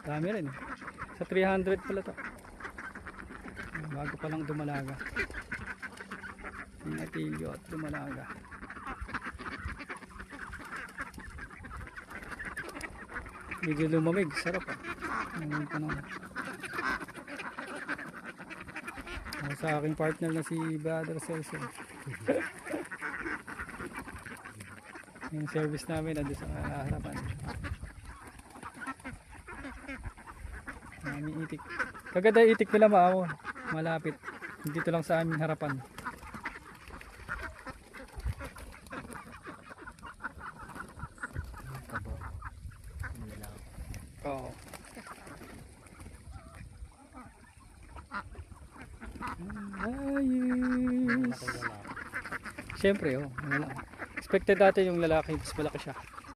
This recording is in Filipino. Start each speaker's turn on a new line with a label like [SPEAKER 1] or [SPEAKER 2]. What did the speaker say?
[SPEAKER 1] Dami rin eh. Sa 300 pala to. Bago pa lang dumalaga. Natilyo at dumalaga. Medyo lumamig, sarap ah. Ngayon pa naman. Sa aking partner na si Brother Celso. Yung service namin nandun sa harapan. May itik. Kaganda itik nila maaw. Malapit. Dito lang sa aming harapan. Oo. Ayos. Siyempre, oh, wala. Expected natin yung lalaki, mas malaki siya.